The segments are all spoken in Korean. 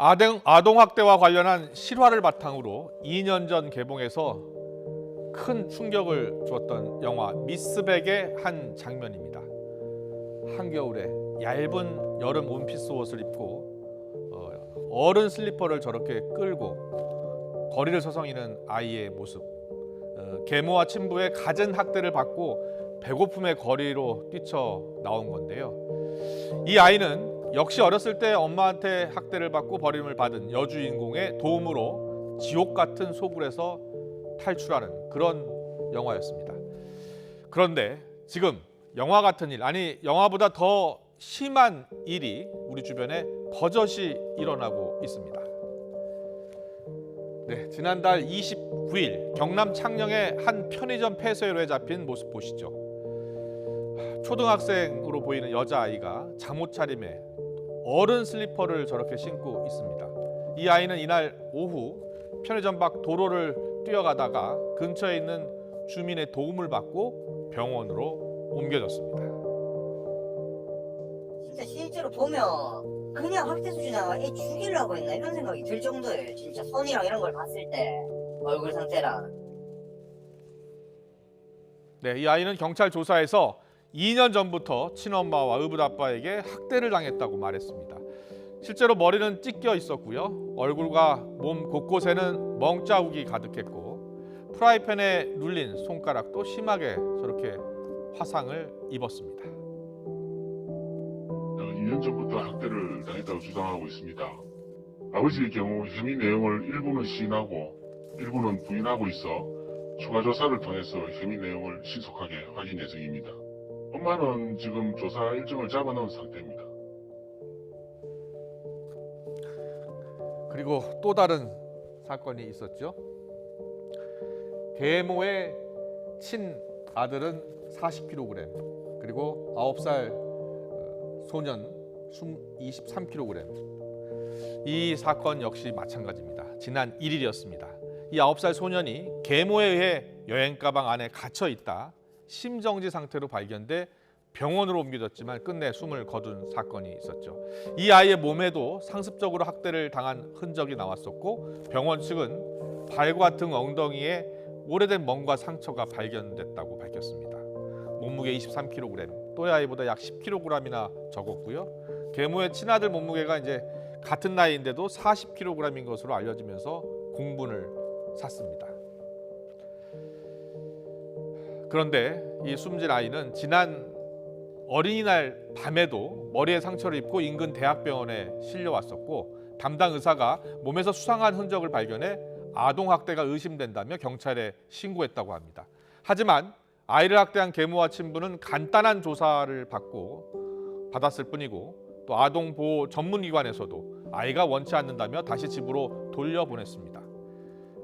아동 학대와 관련한 실화를 바탕으로 2년 전 개봉해서 큰 충격을 주었던 영화 미스백의 한 장면입니다. 한겨울에 얇은 여름 원피스 옷을 입고 어른 슬리퍼를 저렇게 끌고 거리를 서성이는 아이의 모습, 계모와 친부의 갖은 학대를 받고 배고픔의 거리로 뛰쳐 나온 건데요. 이 아이는 역시 어렸을 때 엄마한테 학대를 받고 버림을 받은 여주인공의 도움으로 지옥 같은 소굴에서 탈출하는 그런 영화였습니다. 그런데 지금 영화 같은 일, 아니 영화보다 더 심한 일이 우리 주변에 버젓이 일어나고 있습니다. 네, 지난달 29일 경남 창녕의 한 편의점 폐쇄로에 잡힌 모습 보시죠. 초등학생으로 보이는 여자아이가 잠옷 차림에 어른 슬리퍼를 저렇게 신고 있습니다. 이 아이는 이날 오후 편의점 밖 도로를 뛰어가다가 근처에 있는 주민의 도움을 받고 병원으로 옮겨졌습니다. 진짜 실제로 보면 그냥 학대 수준이나 애 죽이려고 했나 이런 생각이 들 정도예요. 진짜 손이랑 이런 걸 봤을 때 얼굴 상태랑. 네, 이 아이는 경찰 조사에서 2년 전부터 친엄마와 의붓아빠에게 학대를 당했다고 말했습니다. 실제로 머리는 찢겨 있었고요. 얼굴과 몸 곳곳에는 멍자국이 가득했고 프라이팬에 눌린 손가락도 심하게 저렇게 화상을 입었습니다. 2년 전부터 학대를 당했다고 주장하고 있습니다. 아버지의 경우 혐의 내용을 일부는 시인하고 일부는 부인하고 있어 추가 조사를 통해서 혐의 내용을 신속하게 확인 예정입니다. 엄마는 지금 조사 일정을 잡아놓은 상태입니다. 그리고 또 다른 사건이 있었죠. 계모의 친아들은 40kg, 그리고 9살 소년 23kg. 이 사건 역시 마찬가지입니다. 지난 1일이었습니다. 이 9살 소년이 계모에 의해 여행 가방 안에 갇혀 있다 심정지 상태로 발견돼 병원으로 옮겨졌지만 끝내 숨을 거둔 사건이 있었죠. 이 아이의 몸에도 상습적으로 학대를 당한 흔적이 나왔었고 병원 측은 발과 등 엉덩이에 오래된 멍과 상처가 발견됐다고 밝혔습니다. 몸무게 23kg, 또래 아이보다 약 10kg이나 적었고요. 계모의 친아들 몸무게가 이제 같은 나이인데도 40kg인 것으로 알려지면서 공분을 샀습니다. 그런데 이 숨진 아이는 지난 어린이날 밤에도 머리에 상처를 입고 인근 대학병원에 실려왔었고 담당 의사가 몸에서 수상한 흔적을 발견해 아동학대가 의심된다며 경찰에 신고했다고 합니다. 하지만 아이를 학대한 계모와 친부는 간단한 조사를 받았을 뿐이고 또 아동보호 전문기관에서도 아이가 원치 않는다며 다시 집으로 돌려보냈습니다.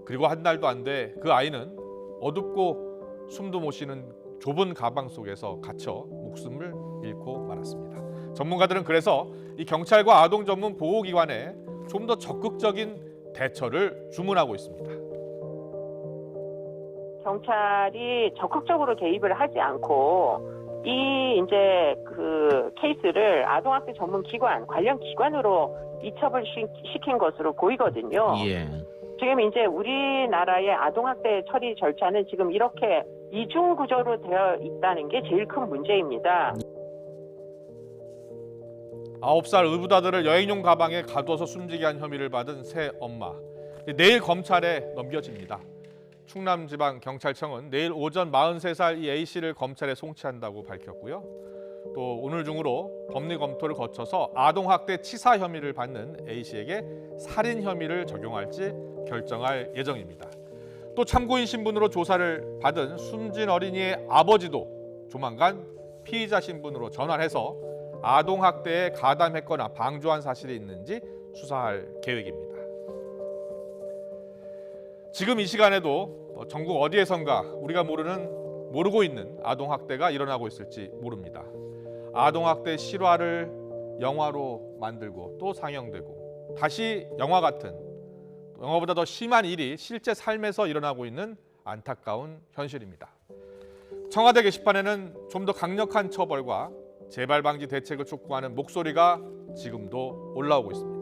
그리고 한 달도 안 돼 그 아이는 어둡고 숨도 못 쉬는 좁은 가방 속에서 갇혀 목숨을 잃고 말았습니다. 전문가들은 그래서 이 경찰과 아동 전문 보호기관에 좀 더 적극적인 대처를 주문하고 있습니다. 경찰이 적극적으로 개입을 하지 않고 이 이제 그 케이스를 아동학대 전문 기관 관련 기관으로 이첩을 시킨 것으로 보이거든요. 예. 지금 이제 우리나라의 아동학대 처리 절차는 지금 이렇게 이중 구조로 되어 있다는 게 제일 큰 문제입니다. 9살 의붓아들을 여행용 가방에 가둬서 숨지게 한 혐의를 받은 새 엄마. 내일 검찰에 넘겨집니다. 충남지방경찰청은 내일 오전 43살 이 A씨를 검찰에 송치한다고 밝혔고요. 또 오늘 중으로 법리 검토를 거쳐서 아동학대 치사 혐의를 받는 A씨에게 살인 혐의를 적용할지 결정할 예정입니다. 또 참고인 신분으로 조사를 받은 숨진 어린이의 아버지도 조만간 피의자 신분으로 전환해서 아동학대에 가담했거나 방조한 사실이 있는지 수사할 계획입니다. 지금 이 시간에도 전국 어디에선가 우리가 모르고 있는 아동학대가 일어나고 있을지 모릅니다. 아동학대 실화를 영화로 만들고 또 상영되고 다시 영화 같은 영화보다 더 심한 일이 실제 삶에서 일어나고 있는 안타까운 현실입니다. 청와대 게시판에는 좀 더 강력한 처벌과 재발 방지 대책을 촉구하는 목소리가 지금도 올라오고 있습니다.